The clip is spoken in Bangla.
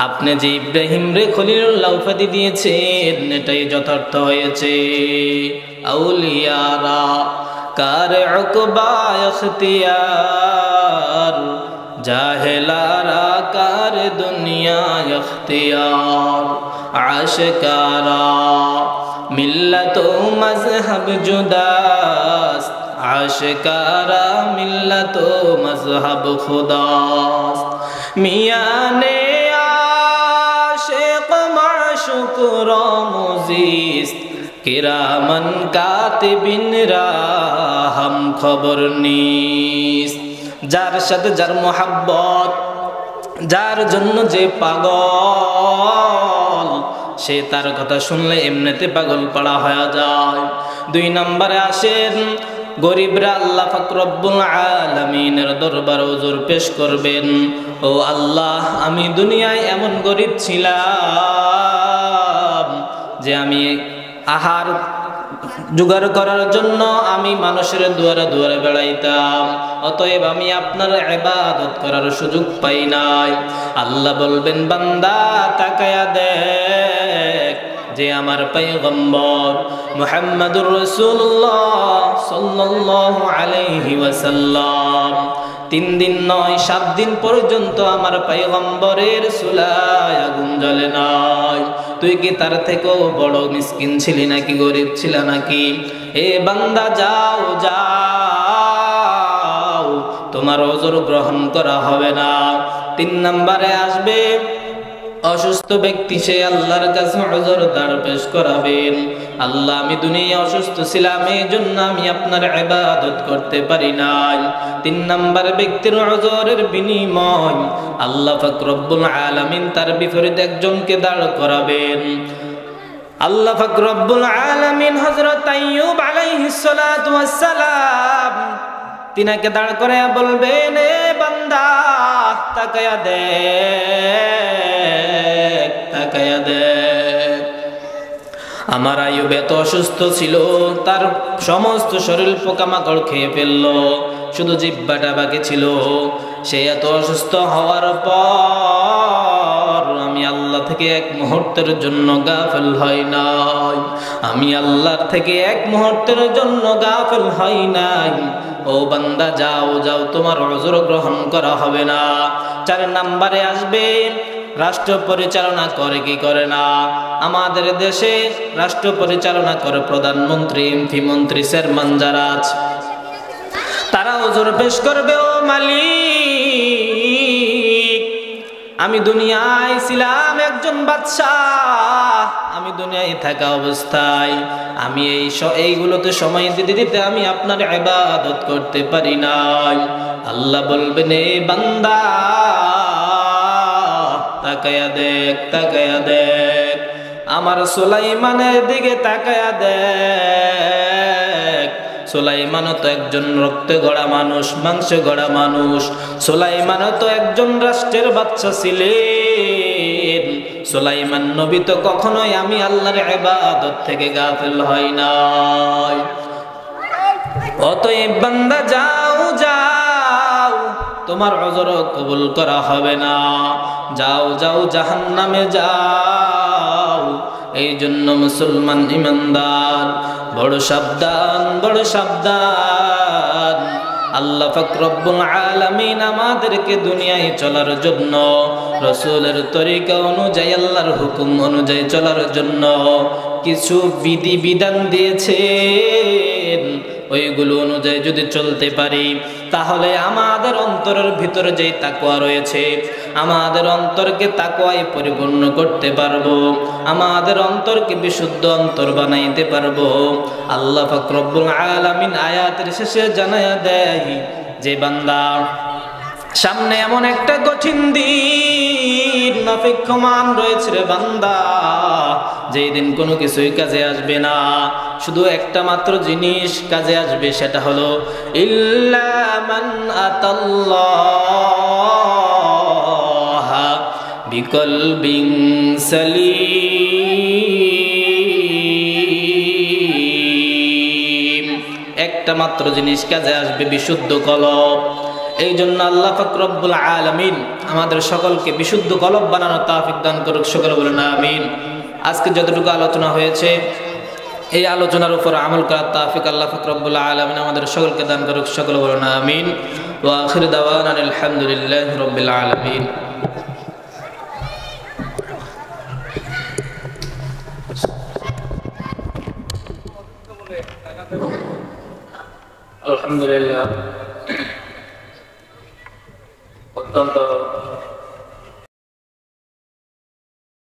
আপনি যে ইব্রাহিম রে খলিলুল্লাহ উপাধি দিয়েছেন এটাই যথার্থ হয়েছে। আউলিয়ারা কার উকবা ইখতিয়ার, জাহেলারা কার দুনিয়া ইখতিয়ার। আশকারা মিল্লাত ও মজহব জুদাস্ত, আশকারা মিল্লাত ও মজহব খুদাস্ত। মিয়ানে আশিক মাশুক রা মুজিস্ত, কিরামান কাতিবিনরা হাম খবর নিস্ত। যার সাথে যার মোহাব্বত, যার জন্য যে পাগল, সে তার কথা শুনলে এমনিতে পাগল পাড়া হয়ে যায়। 2 নম্বরে আসেন গরিবরা আল্লাহ পাক রব্বুল আলামিনের দরবারে ওযর পেশ করবেন। ও আল্লাহ, আমি দুনিয়ায় এমন গরিব ছিলাম যে আমি আহার জোগাড় করার জন্য আমি মানুষের দুয়ারে দুয়ারে বেড়াইতাম, অতএব আমি আপনার ইবাদত করার সুযোগ পাই নাই। আল্লাহ বলবেন, বান্দা তাকায়া দেখ যে আমার পয়গম্বর মুহাম্মদুর রাসূলুল্লাহ সাল্লাল্লাহু আলাইহি ওয়াসাল্লাম 3 দিন নয় 7 দিন পর্যন্ত আমার পয়গম্বরের চুলায় আগুন জ্বলে নাই। তুই কি তার থেকেও বড় মিসকিন ছিলি নাকি, গরিব ছিল নাকি? এ বান্দা যাও যাও, তোমার ওযর গ্রহণ করা হবে না। 3 নম্বরে আসবে অসুস্থ ব্যক্তি, সে আল্লাহর কাছে ওযর দ্বার পেশ করাবেন। আল্লাহ, আমি দুনিয়ায় অসুস্থ ছিলাম, এই জন্য আমি আপনার ইবাদত করতে পারি নাই। 3 নম্বর ব্যক্তির ওযরের বিনিময় আল্লাহ পাক রব্বুল আলামিন তার বিপরীতে একজনকে দাঁড় করাবেন। আল্লাহ পাক রব্বুল আলামিন হযরত আইয়ুব আলাইহিস সালাতু ওয়াস সালাম তিনাকে দাঁড় করায়া বলবেন, এ বান্দা তাকায়া দেখ, তাকায়া দেখ। আমার আইয়ুব এত অসুস্থ ছিল, তার সমস্ত শরীর পোকামাকড় খেয়ে ফেললো, শুধু জিহ্বাটা বাকি ছিল। সে এত অসুস্থ হওয়ার পর আমি আল্লাহ থেকে 1 মুহূর্তের জন্য গাফিল হই নাই, আমি আল্লাহর থেকে 1 মুহূর্তের জন্য গাফিল হই নাই। ও বান্দা যাও যাও, তোমার ওযর গ্রহণ করা হবে না। 4 নম্বরে আসবে রাষ্ট্র পরিচালনা করে কি করে না। আমাদের দেশে রাষ্ট্র পরিচালনা করে প্রধানমন্ত্রী, এমপি, মন্ত্রী, চেয়ারম্যান যারা আছে, তারা ওযর পেশ করবে, ও মালিক, আমি দুনিয়ায় ছিলাম একজন বাদশাহ, আমি দুনিয়ায় থাকা অবস্থায় আমি এইগুলোতে সময় দিতে দিতে আমি আপনার ইবাদত করতে পারি নাই। আল্লাহ বলবেন, এ বান্দা তাকায়া দেখ, তাকায়া দেখ, আমার সুলাইমানের দিকে তাকায়া দেখ। সুলাইমানও তো একজন রক্তে গড়া মানুষ, মাংসে গড়া মানুষ। সুলাইমানও তো একজন রাষ্ট্রের বাদশা ছিলেন। সুলাইমান নবী তো কখনোই আমি আল্লাহর ইবাদত থেকে গাফিল হই নাই। অতএব বান্দা যাও যাও, তোমার ওযর কবুল করা হবে না। যাও যাও, জাহান্নামে যাও। এই জন্য মুসলমান ইমানদার বড় সাবধান, বড় সাবধান। আল্লাহ পাক রব্বুল আলামিন আমাদেরকে দুনিয়ায় চলার জন্য রাসূলের তরিকা অনুযায়ী, আল্লাহর হুকুম অনুযায়ী চলার জন্য কিছু বিধি বিধান দিয়েছেন। ওইগুলো অনুযায়ী যদি চলতে পারি, তাহলে আমাদের অন্তরের ভিতরে যে তাকওয়া রয়েছে, আমাদের অন্তরকে তাকওয়ায় পরিপূর্ণ করতে পারবো, আমাদের অন্তরকে বিশুদ্ধ অন্তর বানাইতে পারবো। আল্লাহ পাক রব্বুল আলামিন আয়াতের শেষে জানায়া দেয় যে, বান্দা, সামনে এমন একটা কঠিন দিন অপেক্ষমান রয়েছে রে বান্দা, যেই দিন কোনো কিছুই কাজে আসবে না। শুধু একটা মাত্র জিনিস কাজে আসবে, সেটা হলো ইল্লা মান আতাল্লাহ বিকলবিন সালিম। একটা মাত্র জিনিস কাজে আসবে, বিশুদ্ধ কলব। এই জন্য আল্লাহ পাক রব্বুল আলামিন আমাদের সকলকে বিশুদ্ধ কলব বানানোর তৌফিক দান করুক, সকলে বলুন আমিন। আজকে যতটুকু আলোচনা হয়েছে এই আলোচনার উপর আমল করার তৌফিক আল্লাহ পাক রব্বুল আলামিন আমাদের সকলকে দান করুক, সকলে বলুন আমিন। ওয়া আখির দাওয়ানা আলহামদুলিল্লাহি রাব্বিল আলামিন। আলহামদুলিল্লাহ, অত্যন্ত